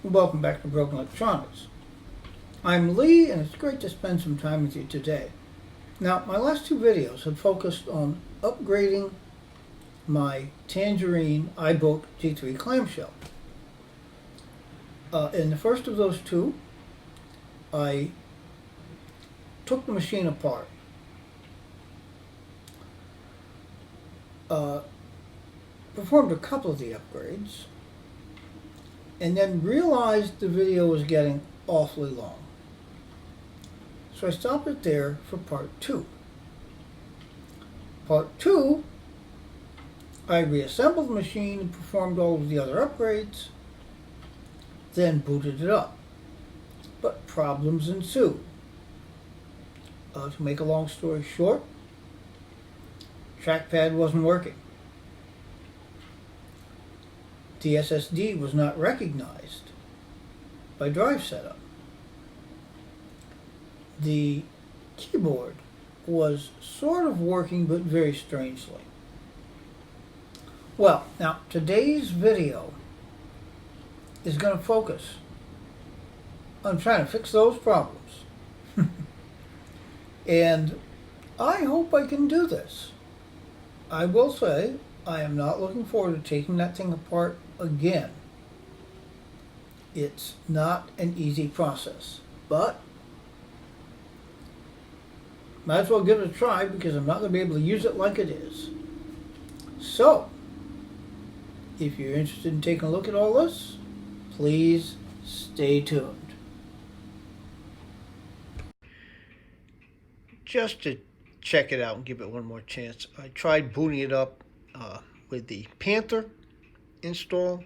Welcome back to Broken Electronics. I'm Lee, and it's great to spend some time with you today. Now, my last two videos have focused on upgrading my Tangerine iBook G3 clamshell. In the first of those two, I took the machine apart, performed a couple of the upgrades, and then realized the video was getting awfully long. So I stopped it there for part two. Part two, I reassembled the machine and performed all of the other upgrades, then booted it up. But problems ensued. To make a long story short, trackpad wasn't working. The SSD was not recognized by drive setup. The keyboard was sort of working, but very strangely. Well, now today's video is going to focus on trying to fix those problems. And I hope I can do this. I will say I am not looking forward to taking that thing apart again. It's not an easy process, but might as well give it a try because I'm not going to be able to use it like it is. So, if you're interested in taking a look at all this, please stay tuned. Just to check it out and give it one more chance, I tried booting it up with the Panther install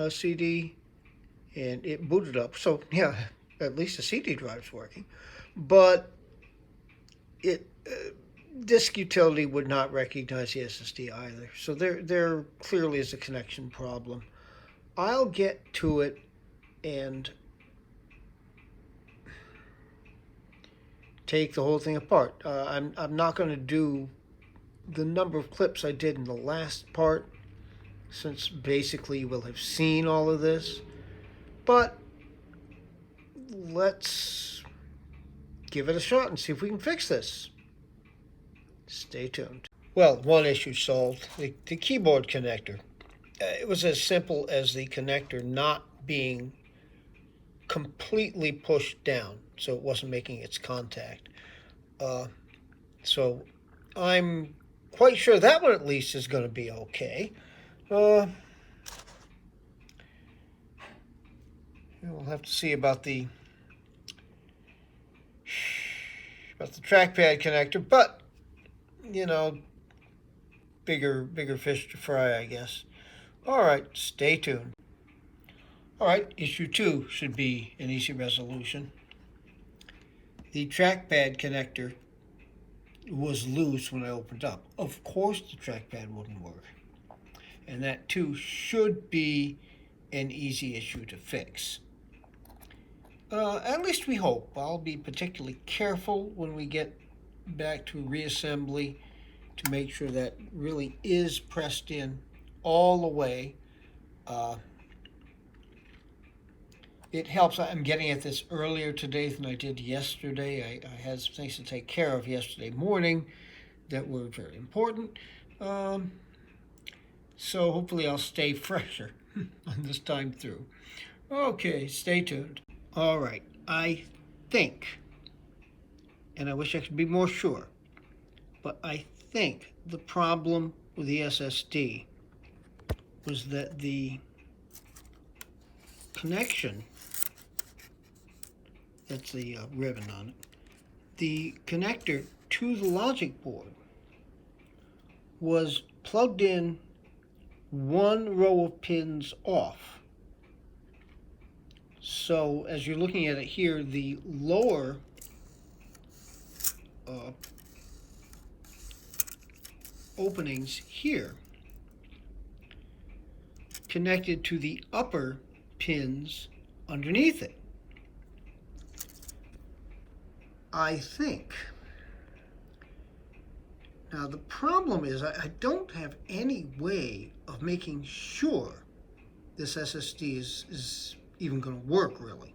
CD, and it booted up. So yeah, at least the CD drive's working, but disk utility would not recognize the SSD either. So there clearly is a connection problem. I'll get to it and take the whole thing apart. I'm not going to do the number of clips I did in the last part, since basically you will have seen all of this. But let's give it a shot and see if we can fix this. Stay tuned. Well, one issue solved. The keyboard connector. It was as simple as the connector not being completely pushed down, so it wasn't making its contact. So I'm quite sure that one at least is going to be okay. We'll have to see about the trackpad connector, but you know, bigger fish to fry, I guess. All right, stay tuned. All right, issue 2 should be an easy resolution. The trackpad connector was loose when I opened up. Of course the trackpad wouldn't work. And that too should be an easy issue to fix. At least we hope. I'll be particularly careful when we get back to reassembly to make sure that really is pressed in all the way. It helps. I'm getting at this earlier today than I did yesterday. I had some things to take care of yesterday morning that were very important. So hopefully I'll stay fresher on this time through. Okay, stay tuned. All right, I think, and I wish I could be more sure, but I think the problem with the SSD was that the connection, that's the ribbon on it, the connector to the logic board was plugged in one row of pins off. So as you're looking at it here, the lower openings here connected to the upper pins underneath it. I think. Now the problem is I don't have any way of making sure this SSD is even going to work, really.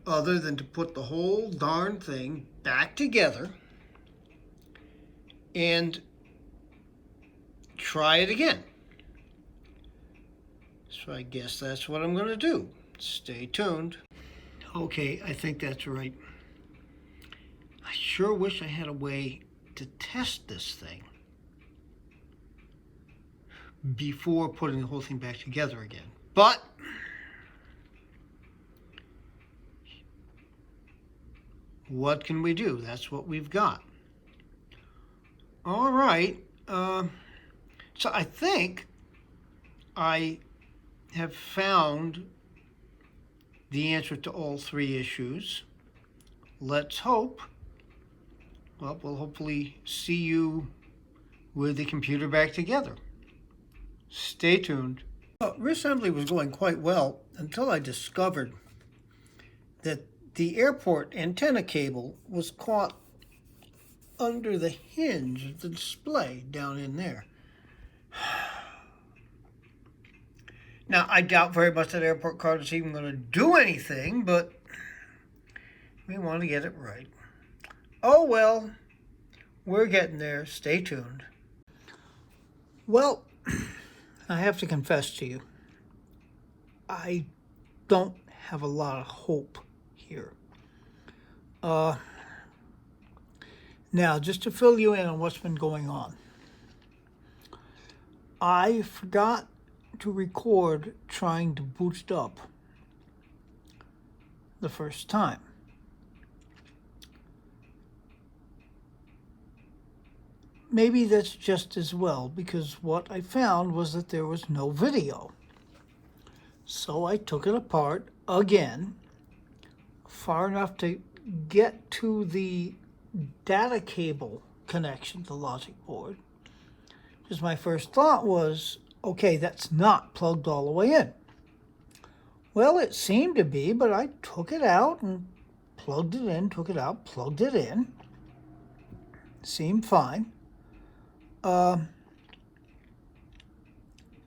Other than to put the whole darn thing back together and try it again. So I guess that's what I'm going to do. Stay tuned. Okay, I think that's right. I sure wish I had a way to test this thing before putting the whole thing back together again. But what can we do? That's what we've got. All right. So I think I have found the answer to all three issues. Let's hope. Well, we'll hopefully see you with the computer back together. Stay tuned. Reassembly was going quite well until I discovered that the airport antenna cable was caught under the hinge of the display down in there. Now, I doubt very much that airport card is even going to do anything, but we want to get it right. Oh well, we're getting there. Stay tuned. Well, I have to confess to you, I don't have a lot of hope here. Now, just to fill you in on what's been going on, I forgot to record trying to boot it up the first time. Maybe that's just as well, because what I found was that there was no video. So I took it apart again, far enough to get to the data cable connection to the logic board. Because my first thought was, okay, that's not plugged all the way in. Well, it seemed to be, but I took it out and plugged it in, took it out, plugged it in. Seemed fine.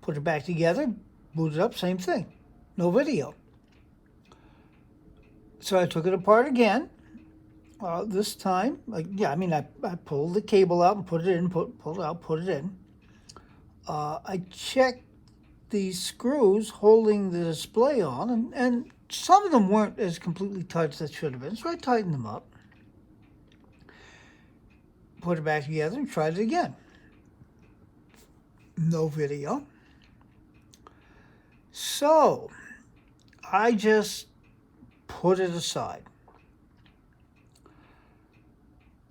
Put it back together, boot it up, same thing. No video. So I took it apart again. This time, I pulled the cable out and put it in, pulled it out, put it in. I checked the screws holding the display on, and some of them weren't as completely tight as they should have been, so I tightened them up. Put it back together and tried it again. No video. So I just put it aside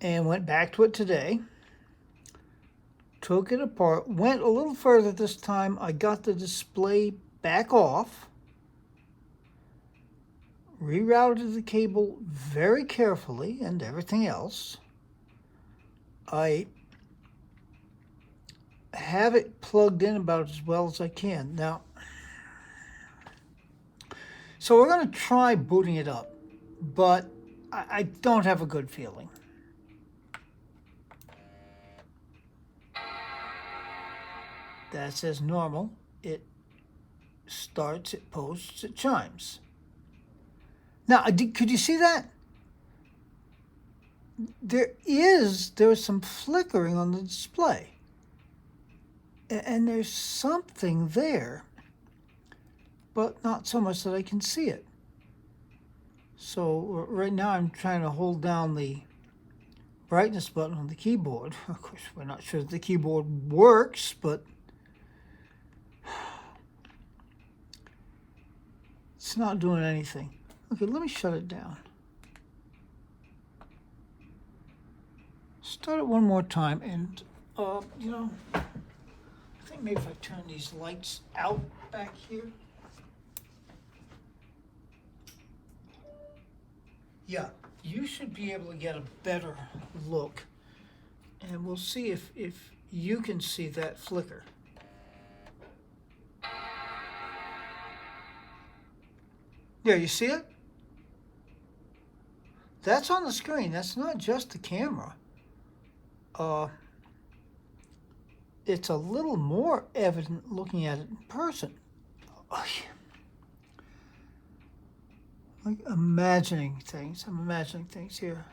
and went back to it today. Took it apart, went a little further this time. I got the display back off, rerouted the cable very carefully and everything else. I have it plugged in about as well as I can. Now, so we're going to try booting it up, but I don't have a good feeling. That's as normal. It starts, it posts, it chimes. Now, could you see that? There's some flickering on the display. And there's something there, but not so much that I can see it. So right now I'm trying to hold down the brightness button on the keyboard. Of course, we're not sure that the keyboard works, but it's not doing anything. Okay, let me shut it down. Start it one more time, and I think maybe if I turn these lights out back here. Yeah, you should be able to get a better look, and we'll see if you can see that flicker. There, you see it? That's on the screen. That's not just the camera. it's a little more evident looking at it in person. Like imagining things. I'm imagining things here.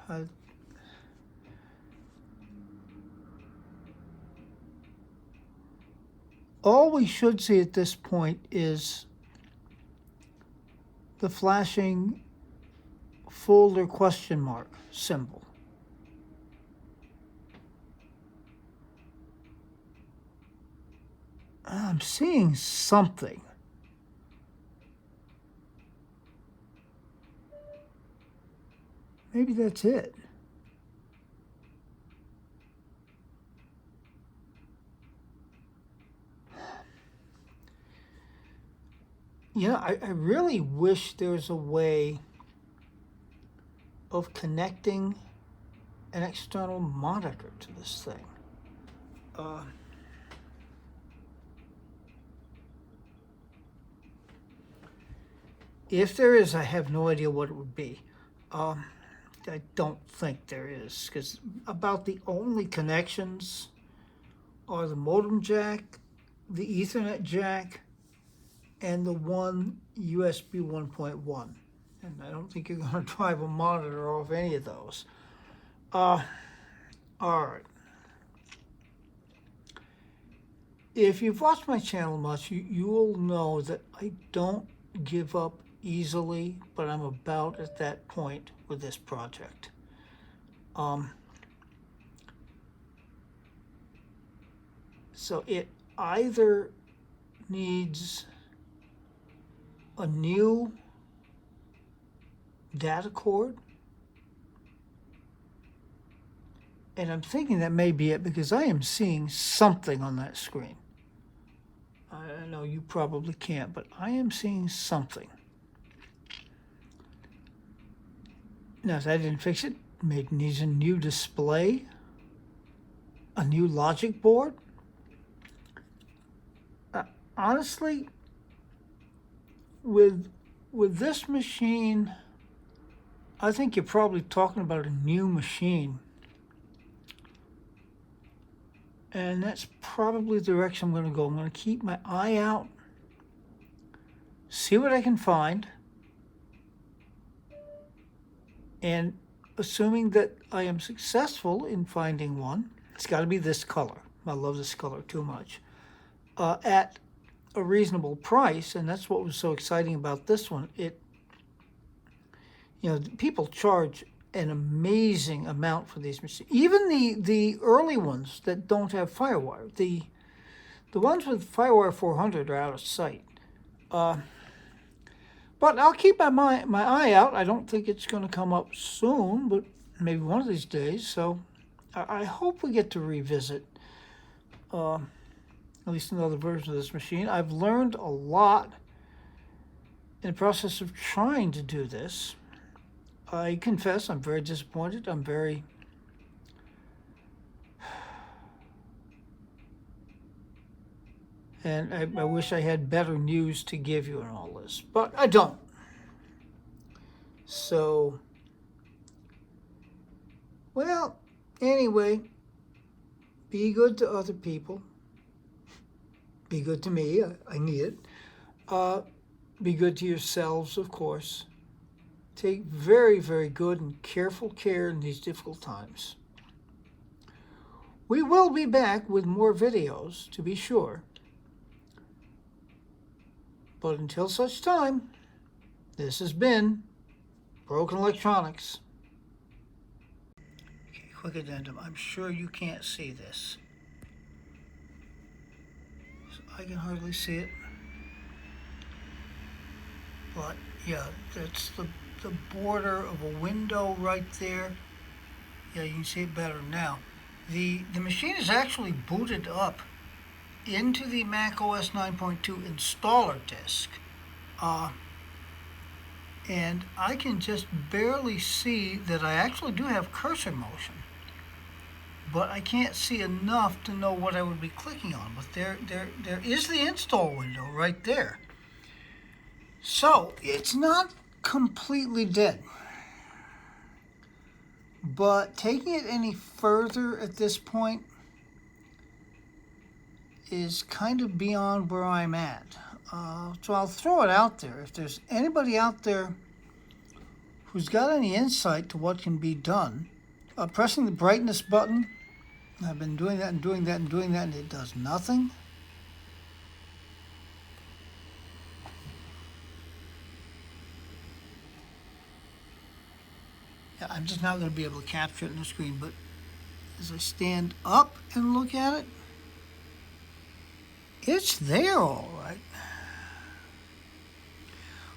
All we should see at this point is the flashing folder question mark symbol. I'm seeing something. Maybe that's it. You know, I really wish there was a way of connecting an external monitor to this thing. If there is, I have no idea what it would be. I don't think there is, because about the only connections are the modem jack, the Ethernet jack, and the one USB 1.1. And I don't think you're going to drive a monitor off any of those. All right. If you've watched my channel much, you will know that I don't give up easily, but I'm about at that point with this project. So it either needs a new data cord, and I'm thinking that may be it because I am seeing something on that screen. I know you probably can't, but I am seeing something. Now, if that didn't fix it, maybe it needs a new display, a new logic board. Honestly, with this machine, I think you're probably talking about a new machine. And that's probably the direction I'm going to go. I'm going to keep my eye out, see what I can find, and assuming that I am successful in finding one, it's got to be this color. I love this color too much. At a reasonable price, and that's what was so exciting about this one. People charge an amazing amount for these machines. Even the early ones that don't have FireWire. The ones with FireWire 400 are out of sight. But I'll keep my eye out. I don't think it's going to come up soon, but maybe one of these days. So I hope we get to revisit at least another version of this machine. I've learned a lot in the process of trying to do this. I confess I'm very disappointed. I'm very... And I wish I had better news to give you in all this, but I don't. So, well, anyway, be good to other people. Be good to me. I need it. Be good to yourselves, of course. Take very, very good and careful care in these difficult times. We will be back with more videos, to be sure. But until such time, this has been Broken Electronics. Okay, quick addendum. I'm sure you can't see this. So I can hardly see it. But yeah, that's the border of a window right there. Yeah, you can see it better now. The machine is actually booted up into the Mac OS 9.2 installer disk. And I can just barely see that I actually do have cursor motion. But I can't see enough to know what I would be clicking on. But there is the install window right there. So it's not completely dead. But taking it any further at this point, is kind of beyond where I'm at. So I'll throw it out there. If there's anybody out there who's got any insight to what can be done, pressing the brightness button, I've been doing that and doing that and doing that, and it does nothing. Yeah, I'm just not going to be able to capture it on the screen, but as I stand up and look at it, it's there all right.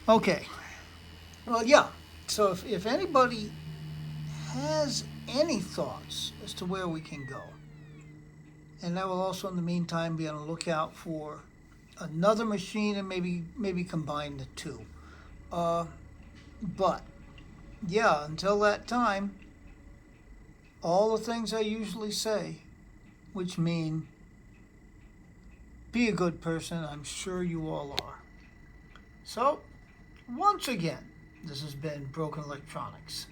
Okay. Well, yeah. So if anybody has any thoughts as to where we can go, and I will also in the meantime be on the lookout for another machine and maybe combine the two. But yeah, until that time, all the things I usually say, which mean be a good person, I'm sure you all are. So, once again, this has been Broken Electronics.